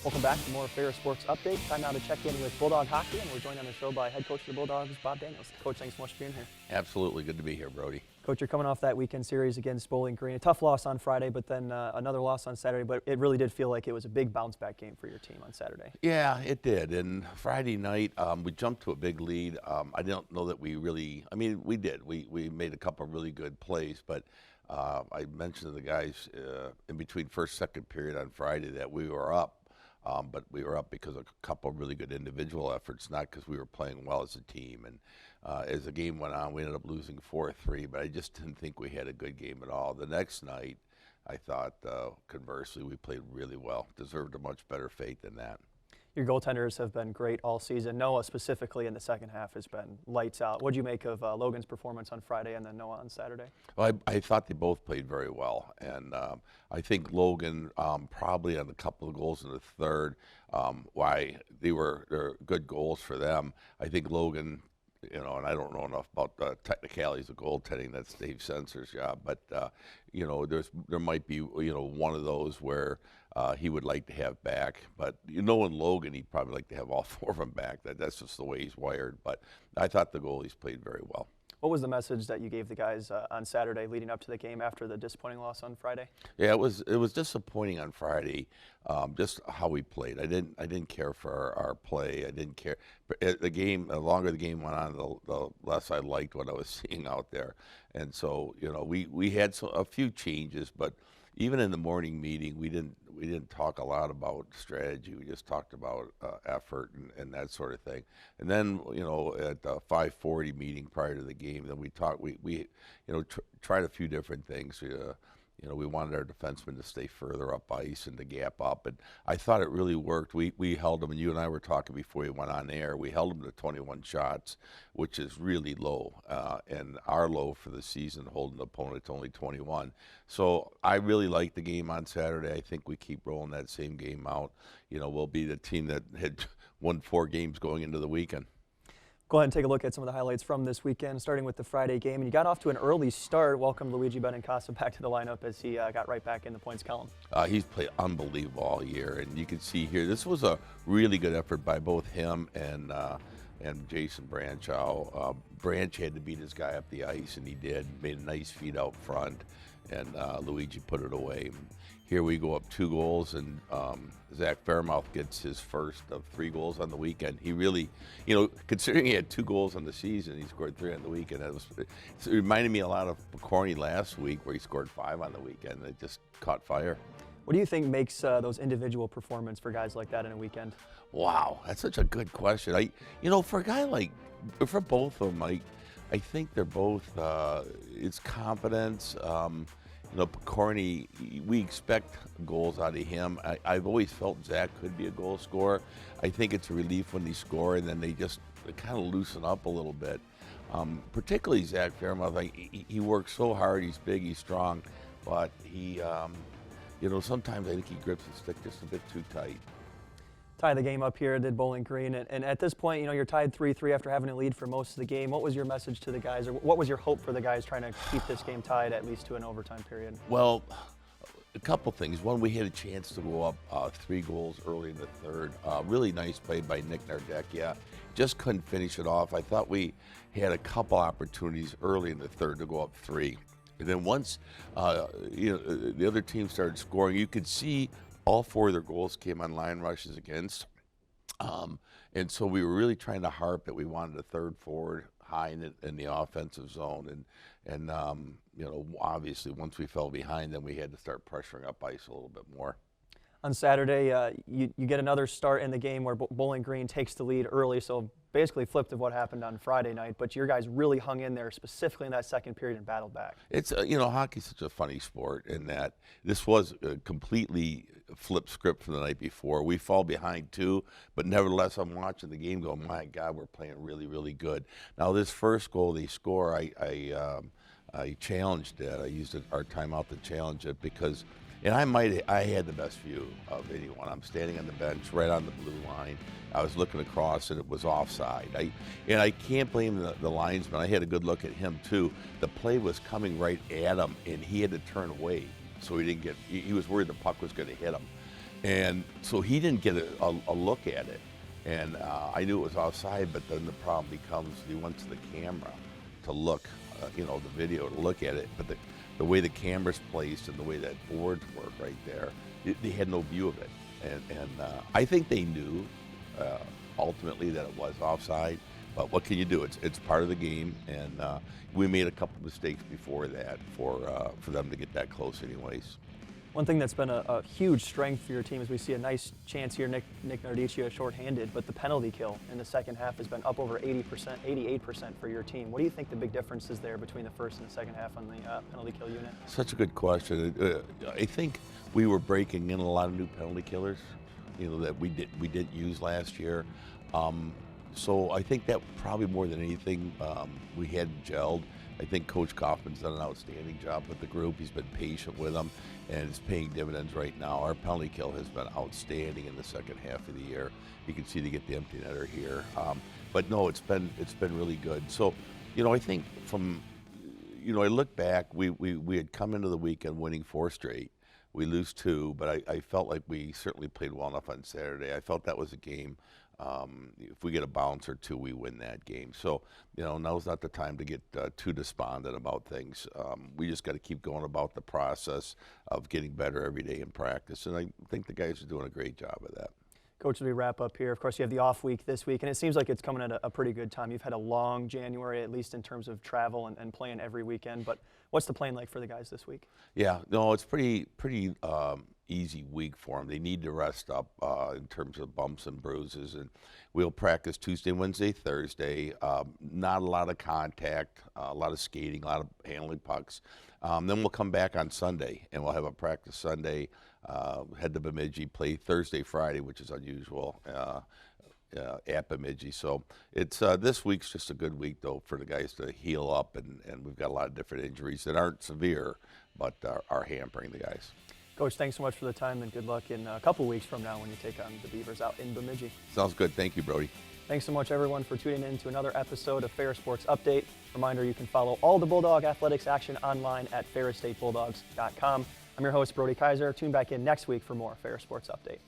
Welcome back to more Ferris Sports Update. Time now to check in with Bulldog Hockey, and we're joined on the show by head coach of the Bulldogs, Bob Daniels. Coach, thanks so much for being here. Absolutely. Good to be here, Brody. Coach, you're coming off that weekend series against Bowling Green. A tough loss on Friday, but then another loss on Saturday, but it really did feel like it was a big bounce-back game for your team on Saturday. Yeah, it did. And Friday night, we jumped to a big lead. I don't know that we really, we did. We made a couple of really good plays, but I mentioned to the guys in between first, second period on Friday that we were up. But we were up because of a couple of really good individual efforts, not because we were playing well as a team. And as the game went on, we ended up losing 4-3, but I just didn't think we had a good game at all. The next night, I thought, conversely, we played really well, deserved a much better fate than that. Your goaltenders have been great all season. Noah specifically in the second half has been lights out. What did you make of Logan's performance on Friday and then Noah on Saturday? Well, I thought they both played very well, and I think Logan probably on a couple of goals in the third, why they're good goals for them. I think Logan, and I don't know enough about the technicalities of goaltending. That's Dave Sensor's job, but there might be one of those where he would like to have back. But in Logan, he'd probably like to have all four of them back. That's just the way he's wired. But I thought the goalies played very well. What was the message that you gave the guys on Saturday leading up to the game after the disappointing loss on Friday? Yeah, it was disappointing on Friday, just how we played. I didn't care for our play. I didn't care. The longer the game went on, the less I liked what I was seeing out there. And so we had a few changes, but even in the morning meeting, we didn't talk a lot about strategy. We just talked about effort and that sort of thing. And then at the 5:40 meeting prior to the game, then we talked. We tried a few different things. We wanted our defensemen to stay further up ice and to gap up, and I thought it really worked. We held them, and you and I were talking before we went on air. We held them to 21 shots, which is really low, and our low for the season, holding the opponent to only 21. So I really liked the game on Saturday. I think we keep rolling that same game out. We'll be the team that had won 4 games going into the weekend. Go ahead and take a look at some of the highlights from this weekend, starting with the Friday game. And you got off to an early start. Welcome Luigi Benincasa back to the lineup as he got right back in the points column. He's played unbelievable all year, and you can see here, this was a really good effort by both him and Jason Branchow. Branch had to beat his guy up the ice, and he did. Made a nice feed out front, and Luigi put it away. Here we go up 2 goals, and Zach Fairmouth gets his first of 3 goals on the weekend. He really, considering he had 2 goals on the season, he scored 3 on the weekend. It reminded me a lot of McCorney last week, where he scored 5 on the weekend. It just caught fire. What do you think makes those individual performances for guys like that in a weekend? Wow, that's such a good question. For a guy for both of them, I think they're both, it's confidence. Corney, we expect goals out of him. I've always felt Zach could be a goal scorer. I think it's a relief when they score, and then they kind of loosen up a little bit. Particularly Zach Fairmouth. He works so hard. He's big. He's strong, but he, sometimes I think he grips the stick just a bit too tight. Tie the game up here, did Bowling Green, and at this point, you're tied 3-3 after having a lead for most of the game. What was your message to the guys, or what was your hope for the guys trying to keep this game tied at least to an overtime period? Well, a couple things. One, we had a chance to go up 3 goals early in the third. Really nice play by Nick Nardecchia. Just couldn't finish it off. I thought we had a couple opportunities early in the third to go up 3. And then once the other team started scoring, you could see all 4 of their goals came on line rushes against. And so we were really trying to harp that we wanted a third forward high in the offensive zone. And obviously once we fell behind, then we had to start pressuring up ice a little bit more. On Saturday, you get another start in the game where Bowling Green takes the lead early, so basically flipped of what happened on Friday night, but your guys really hung in there, specifically in that second period, and battled back. It's, hockey's such a funny sport in that this was a completely flipped script from the night before. We fall behind too, but nevertheless, I'm watching the game going, my God, we're playing really, really good. Now, this first goal they score, I challenged it. I used our timeout to challenge it because, and I had the best view of anyone. I'm standing on the bench right on the blue line. I was looking across and it was offside. I can't blame the linesman. I had a good look at him too. The play was coming right at him and he had to turn away so he didn't get, he was worried the puck was going to hit him. And so he didn't get a look at it. And I knew it was offside, but then the problem becomes he went to the camera to look, the video to look at it. But the way the camera's placed and the way that boards work right there, they had no view of it. And I think they knew ultimately that it was offside. But what can you do? It's part of the game, and we made a couple mistakes before that for them to get that close anyways. One thing that's been a huge strength for your team is we see a nice chance here, Nick Nardicchio shorthanded, but the penalty kill in the second half has been up over 80%, 88% for your team. What do you think the big difference is there between the first and the second half on the penalty kill unit? Such a good question. I think we were breaking in a lot of new penalty killers, that we didn't use last year. So I think that probably more than anything, we hadn't gelled. I think Coach Kaufman's done an outstanding job with the group. He's been patient with them, and it's paying dividends right now. Our penalty kill has been outstanding in the second half of the year. You can see they get the empty netter here. But no, it's been really good. So, I think from, I look back, we had come into the weekend winning 4 straight. We lose 2, but I felt like we certainly played well enough on Saturday. I felt that was a game. If we get a bounce or 2, we win that game. So, now's not the time to get too despondent about things. We just got to keep going about the process of getting better every day in practice. And I think the guys are doing a great job of that. Coach, as we wrap up here, of course, you have the off week this week, and it seems like it's coming at a pretty good time. You've had a long January, at least in terms of travel and playing every weekend. But what's the plan like for the guys this week? Yeah, no, it's pretty easy week for them. They need to rest up in terms of bumps and bruises, and we'll practice Tuesday, Wednesday, Thursday. Not a lot of contact, a lot of skating, a lot of handling pucks. Then we'll come back on Sunday, and we'll have a practice Sunday, head to Bemidji, play Thursday, Friday, which is unusual, at Bemidji. So it's this week's just a good week, though, for the guys to heal up, and we've got a lot of different injuries that aren't severe, but are hampering the guys. Coach, thanks so much for the time, and good luck in a couple weeks from now when you take on the Beavers out in Bemidji. Sounds good. Thank you, Brody. Thanks so much, everyone, for tuning in to another episode of Ferris Sports Update. Reminder, you can follow all the Bulldog athletics action online at ferrisstatebulldogs.com. I'm your host, Brody Kaiser. Tune back in next week for more Ferris Sports Update.